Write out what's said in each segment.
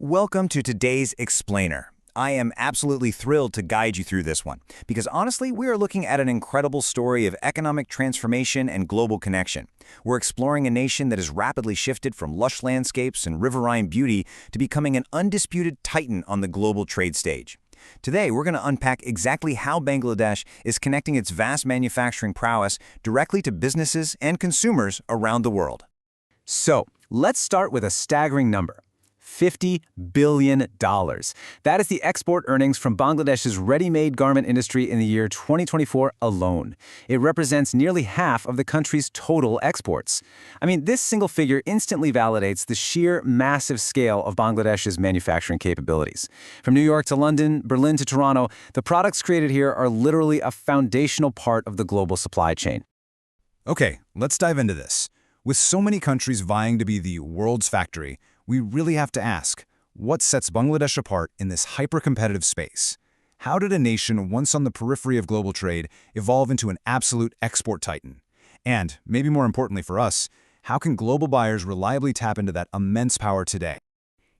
Welcome to today's Explainer. I am absolutely thrilled to guide you through this one, because honestly, we are looking at an incredible story of economic transformation and global connection. We're exploring a nation that has rapidly shifted from lush landscapes and riverine beauty to becoming an undisputed titan on the global trade stage. Today, we're going to unpack exactly how Bangladesh is connecting its vast manufacturing prowess directly to businesses and consumers around the world. So, let's start with a staggering number. $50 billion. That is the export earnings from Bangladesh's ready-made garment industry in the year 2024 alone. It represents nearly half of the country's total exports. I mean, this single figure instantly validates the sheer massive scale of Bangladesh's manufacturing capabilities. From New York to London, Berlin to Toronto, the products created here are literally a foundational part of the global supply chain. Okay, let's dive into this. With so many countries vying to be the world's factory, we really have to ask, what sets Bangladesh apart in this hyper-competitive space? How did a nation once on the periphery of global trade evolve into an absolute export titan? And, maybe more importantly for us, how can global buyers reliably tap into that immense power today?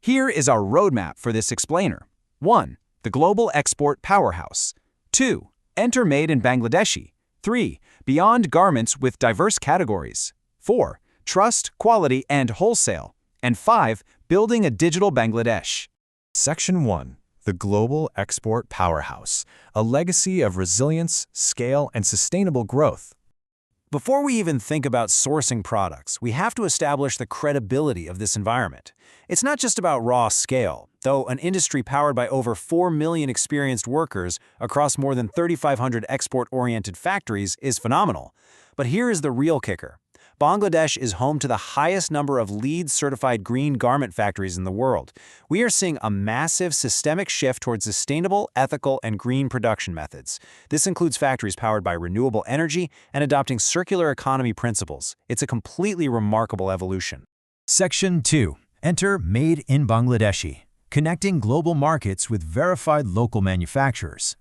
Here is our roadmap for this explainer. 1. The global export powerhouse. 2. Enter made in Bangladeshi. 3. Beyond garments with diverse categories. 4. Trust, quality, and wholesale. And 5. Building a digital Bangladesh. Section 1. The Global Export Powerhouse, a legacy of resilience, scale, and sustainable growth. Before we even think about sourcing products, we have to establish the credibility of this environment. It's not just about raw scale, though an industry powered by over 4 million experienced workers across more than 3,500 export-oriented factories is phenomenal. But here is the real kicker. Bangladesh is home to the highest number of LEED-certified green garment factories in the world. We are seeing a massive systemic shift towards sustainable, ethical, and green production methods. This includes factories powered by renewable energy and adopting circular economy principles. It's a completely remarkable evolution. Section 2. Enter Made in Bangladeshi, connecting global markets with verified local manufacturers.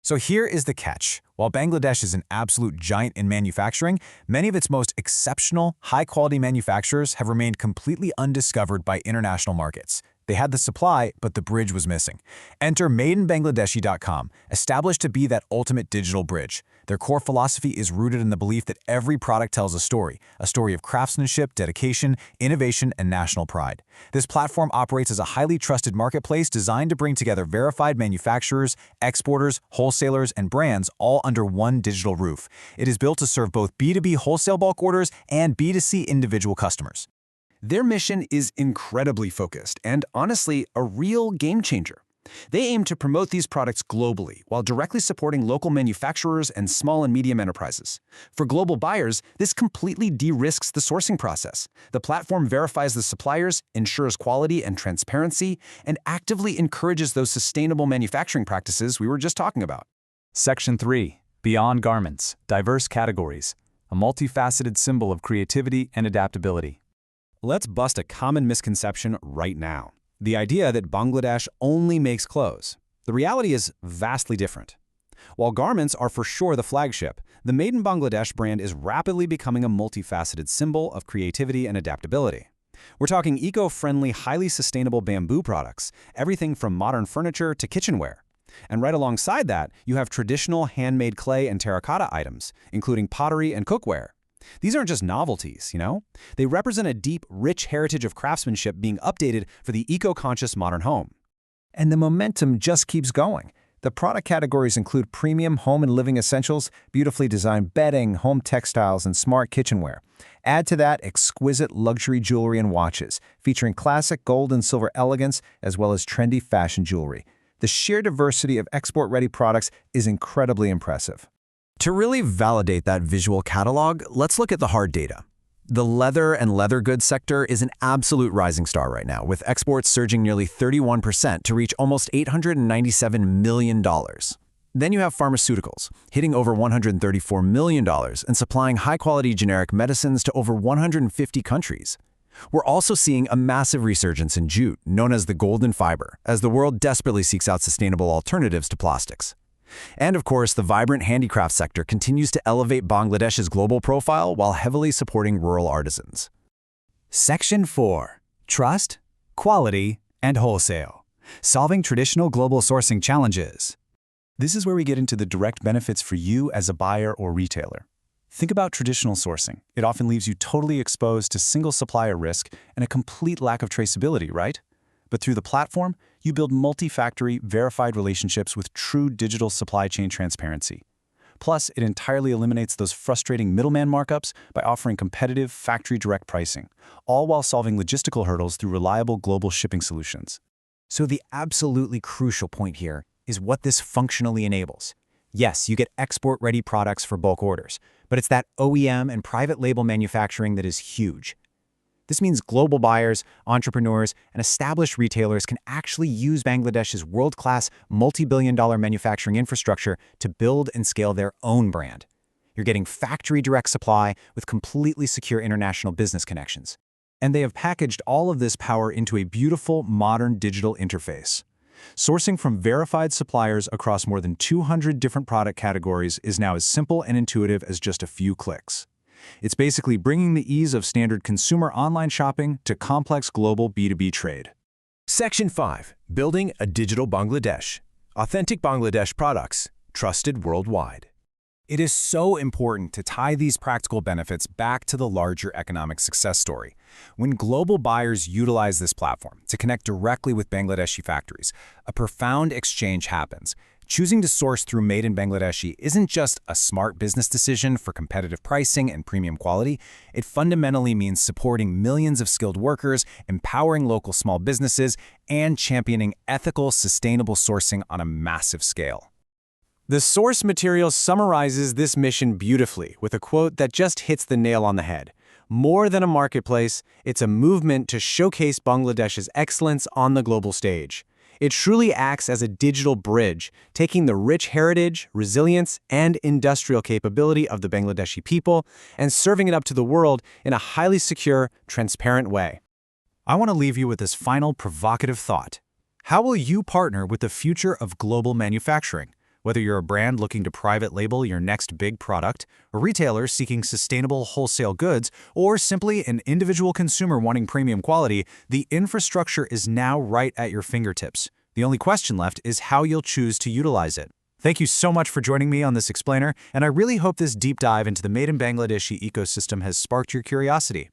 So here is the catch. While Bangladesh is an absolute giant in manufacturing, many of its most exceptional, high-quality manufacturers have remained completely undiscovered by international markets. They had the supply, but the bridge was missing. Enter madeinbangladeshi.com, established to be that ultimate digital bridge. Their core philosophy is rooted in the belief that every product tells a story of craftsmanship, dedication, innovation, and national pride. This platform operates as a highly trusted marketplace designed to bring together verified manufacturers, exporters, wholesalers, and brands all under one digital roof. It is built to serve both B2B wholesale bulk orders and B2C individual customers. Their mission is incredibly focused and, honestly, a real game-changer. They aim to promote these products globally while directly supporting local manufacturers and small and medium enterprises. For global buyers, this completely de-risks the sourcing process. The platform verifies the suppliers, ensures quality and transparency, and actively encourages those sustainable manufacturing practices we were just talking about. Section 3. Beyond garments, diverse categories, a multifaceted symbol of creativity and adaptability. Let's bust a common misconception right now. The idea that Bangladesh only makes clothes. The reality is vastly different. While garments are for sure the flagship, the Made in Bangladesh brand is rapidly becoming a multifaceted symbol of creativity and adaptability. We're talking eco-friendly, highly sustainable bamboo products, everything from modern furniture to kitchenware. And right alongside that, you have traditional handmade clay and terracotta items, including pottery and cookware. These aren't just novelties, They represent a deep, rich heritage of craftsmanship being updated for the eco-conscious modern home. And the momentum just keeps going. The product categories include premium home and living essentials, beautifully designed bedding, home textiles, and smart kitchenware. Add to that exquisite luxury jewelry and watches, featuring classic gold and silver elegance, as well as trendy fashion jewelry. The sheer diversity of export-ready products is incredibly impressive. To really validate that visual catalog, let's look at the hard data. The leather and leather goods sector is an absolute rising star right now, with exports surging nearly 31% to reach almost $897 million. Then you have pharmaceuticals, hitting over $134 million and supplying high-quality generic medicines to over 150 countries. We're also seeing a massive resurgence in jute, known as the golden fiber, as the world desperately seeks out sustainable alternatives to plastics. And of course, the vibrant handicraft sector continues to elevate Bangladesh's global profile while heavily supporting rural artisans. Section 4. Trust, quality, And Wholesale, solving traditional global sourcing challenges. This is where we get into the direct benefits for you as a buyer or retailer. Think about traditional sourcing. It often leaves you totally exposed to single supplier risk and a complete lack of traceability, right? But through the platform, you build multi-factory, verified relationships with true digital supply chain transparency. Plus, it entirely eliminates those frustrating middleman markups by offering competitive, factory-direct pricing, all while solving logistical hurdles through reliable global shipping solutions. So the absolutely crucial point here is what this functionally enables. Yes, you get export-ready products for bulk orders, but it's that OEM and private label manufacturing that is huge. This means global buyers, entrepreneurs, and established retailers can actually use Bangladesh's world-class, multi-billion-dollar manufacturing infrastructure to build and scale their own brand. You're getting factory direct supply with completely secure international business connections. And they have packaged all of this power into a beautiful, modern digital interface. Sourcing from verified suppliers across more than 200 different product categories is now as simple and intuitive as just a few clicks. It's basically bringing the ease of standard consumer online shopping to complex global B2B trade. Section 5. Building a Digital Bangladesh. Authentic Bangladesh products, trusted worldwide. It is so important to tie these practical benefits back to the larger economic success story. When global buyers utilize this platform to connect directly with Bangladeshi factories, a profound exchange happens. Choosing to source through Made in Bangladeshi isn't just a smart business decision for competitive pricing and premium quality. It fundamentally means supporting millions of skilled workers, empowering local small businesses, and championing ethical, sustainable sourcing on a massive scale. The source material summarizes this mission beautifully with a quote that just hits the nail on the head. More than a marketplace, it's a movement to showcase Bangladesh's excellence on the global stage. It truly acts as a digital bridge, taking the rich heritage, resilience, and industrial capability of the Bangladeshi people and serving it up to the world in a highly secure, transparent way. I want to leave you with this final provocative thought. How will you partner with the future of global manufacturing? Whether you're a brand looking to private label your next big product, a retailer seeking sustainable wholesale goods, or simply an individual consumer wanting premium quality, the infrastructure is now right at your fingertips. The only question left is how you'll choose to utilize it. Thank you so much for joining me on this explainer, and I really hope this deep dive into the Made in Bangladeshi ecosystem has sparked your curiosity.